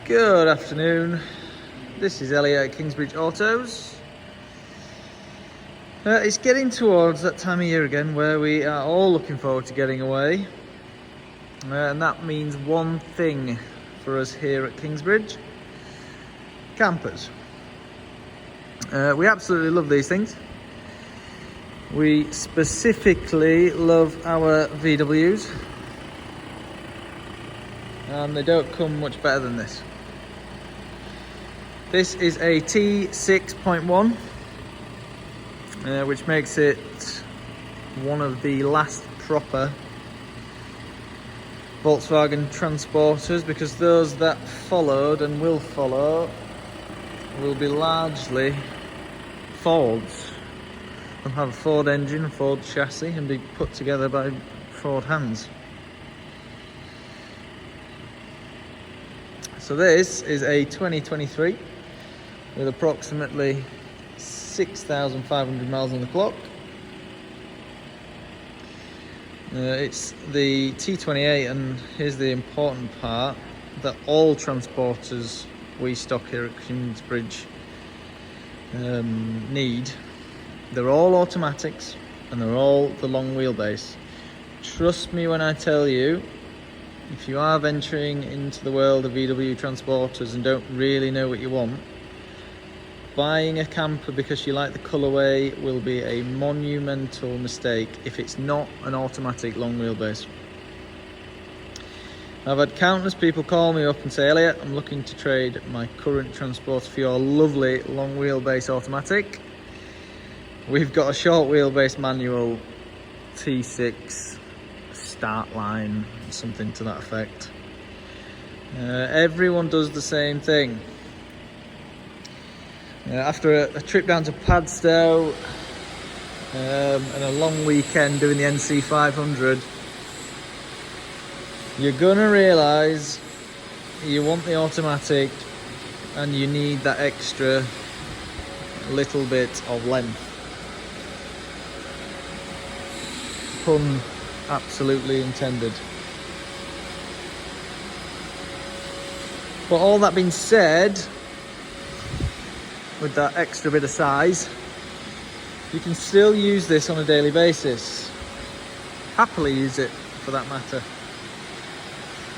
Good afternoon, this is Elliot at Kingsbridge Autos. It's getting towards that time of year again where we are all looking forward to getting away, and that means one thing for us here at Kingsbridge: campers. We absolutely love these things. We specifically love our VWs, and they don't come much better than this. This is a T6.1, which makes it one of the last proper Volkswagen transporters, because those that followed and will follow will be largely Fords. They'll have a Ford engine, a Ford chassis, and be put together by Ford hands. So this is a 2023 with approximately 6,500 miles on the clock. It's the T28, and here's the important part that all transporters we stock here at Kingsbridge need. They're all automatics and they're all the long wheelbase. Trust me when I tell you, if you are venturing into the world of VW transporters and don't really know what you want, buying a camper because you like the colourway will be a monumental mistake if it's not an automatic long wheelbase. I've had countless people call me up and say, Elliot, I'm looking to trade my current transporter for your lovely long wheelbase automatic. We've got a short wheelbase manual T6 start line, something to that effect. Everyone does the same thing. After a trip down to Padstow and a long weekend doing the NC 500, you're gonna realise you want the automatic and you need that extra little bit of length. Pun absolutely intended. But all that being said, with that extra bit of size, you can still use this on a daily basis. Happily use it, for that matter.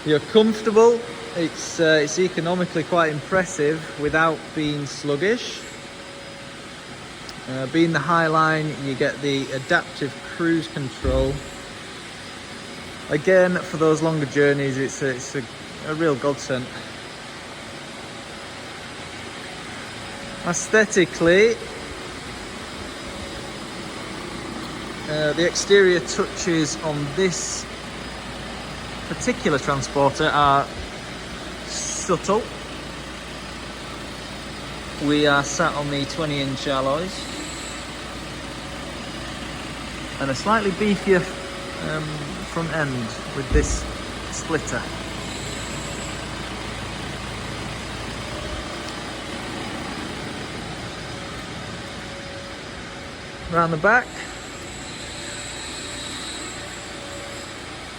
You're comfortable, it's economically quite impressive without being sluggish. Being the Highline, you get the adaptive cruise control. Again, for those longer journeys, it's a real godsend. Aesthetically, the exterior touches on this particular transporter are subtle. We are sat on the 20-inch alloys and a slightly beefier front end with this splitter. Around the back,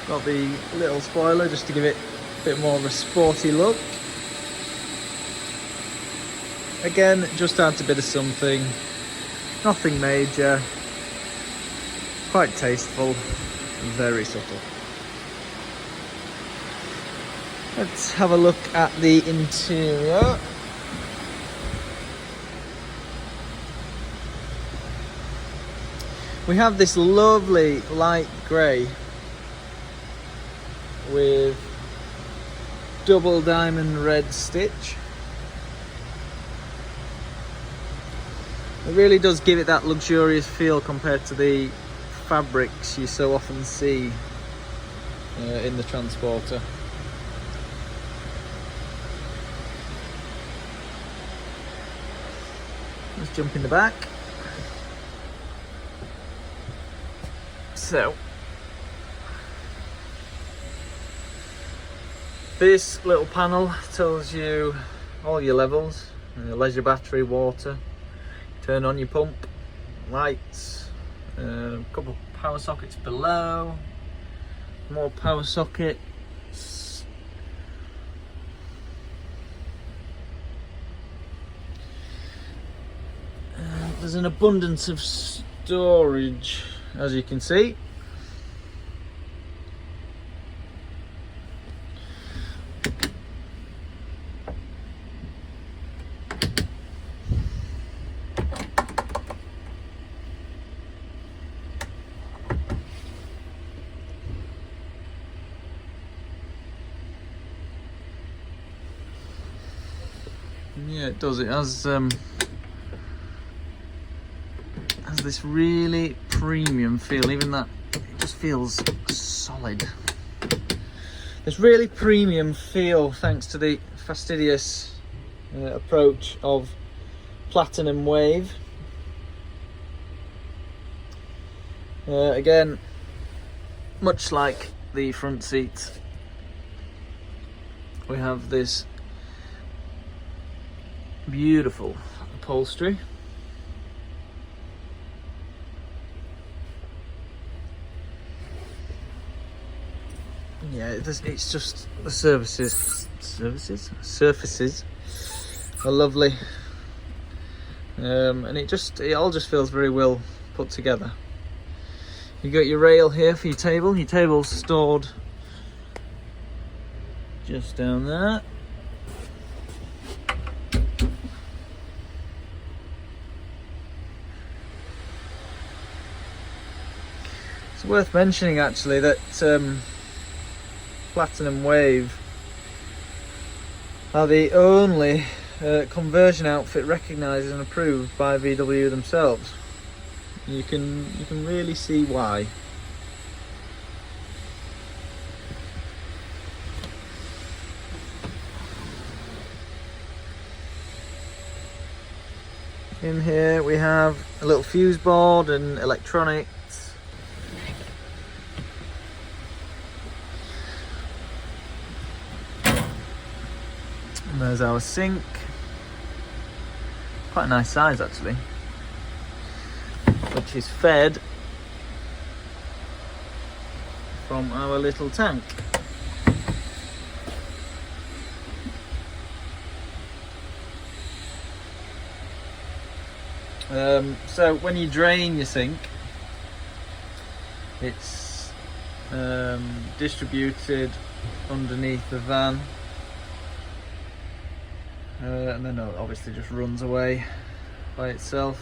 got the little spoiler just to give it a bit more of a sporty look. Again, just adds a bit of something, nothing major, quite tasteful, very subtle. Let's have a look at the interior. We have this lovely light grey with double diamond red stitch. It really does give it that luxurious feel compared to the fabrics you so often see in the transporter. Let's jump in the back. So, this little panel tells you all your levels: leisure battery, water, turn on your pump, lights, a couple of power sockets below, more power sockets, There's an abundance of storage, as you can see. Yeah, it does. It has this really premium feel. Even that, it just feels solid. This really premium feel, thanks to the fastidious approach of platinum wave. Again, much like the front seat, we have this beautiful upholstery. Yeah, it's just the surfaces are lovely, and it all just feels very well put together. You got your rail here for your table. Your table's stored just down there. It's worth mentioning actually that Platinum Wave are the only conversion outfit recognised and approved by VW themselves. You can really see why. In here we have a little fuse board and electronics. And there's our sink. Quite a nice size actually, which is fed from our little tank. So when you drain your sink, it's distributed underneath the van, and then it obviously just runs away by itself.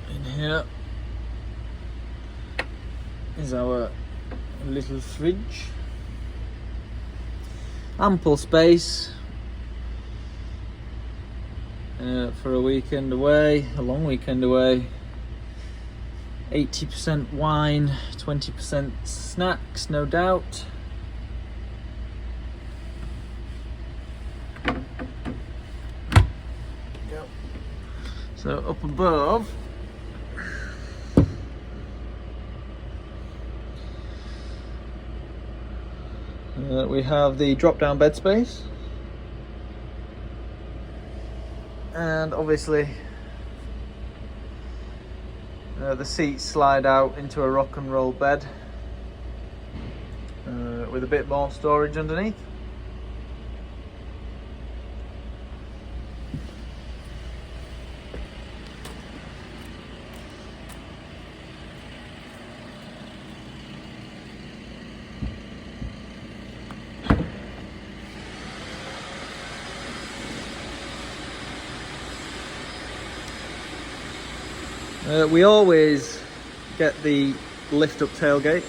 In here is our little fridge. Ample space for a weekend away, a long weekend away. 80% wine, 20% snacks, no doubt. So up above, we have the drop-down bed space, and obviously the seats slide out into a rock and roll bed with a bit more storage underneath. We always get the lift up tailgate,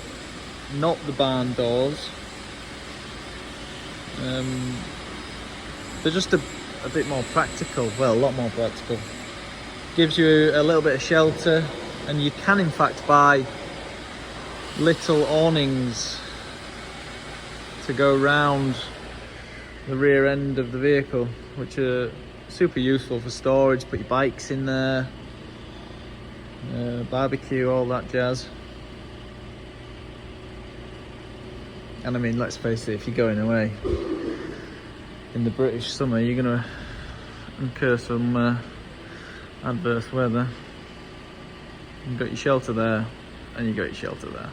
not the barn doors. They're just a bit more practical, well, a lot more practical. Gives you a little bit of shelter, and you can in fact buy little awnings to go round the rear end of the vehicle, which are super useful for storage. Put your bikes in there, barbecue, all that jazz. And I mean, let's face it, if you're going away in the British summer, you're going to incur some adverse weather. You've got your shelter there, and you got your shelter there.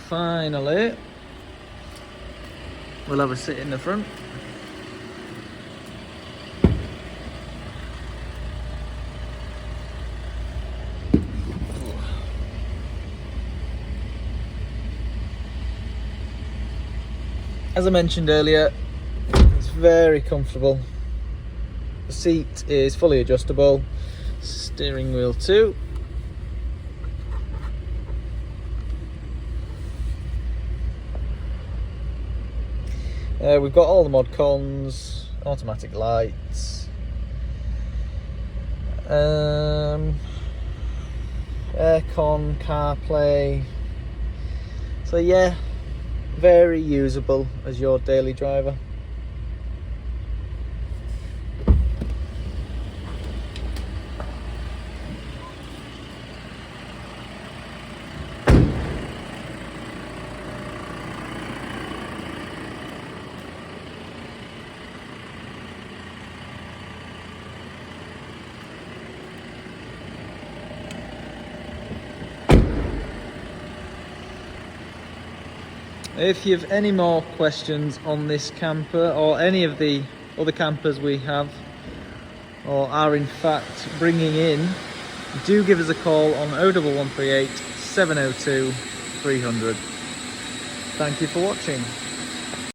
finally we'll have a sit in the front. As I mentioned earlier, it's very comfortable. The seat is fully adjustable, steering wheel too. We've got all the mod cons, automatic lights, aircon, CarPlay. So yeah, very usable as your daily driver. If you've any more questions on this camper or any of the other campers we have or are in fact bringing in, do give us a call on 01138 702 300. Thank you for watching.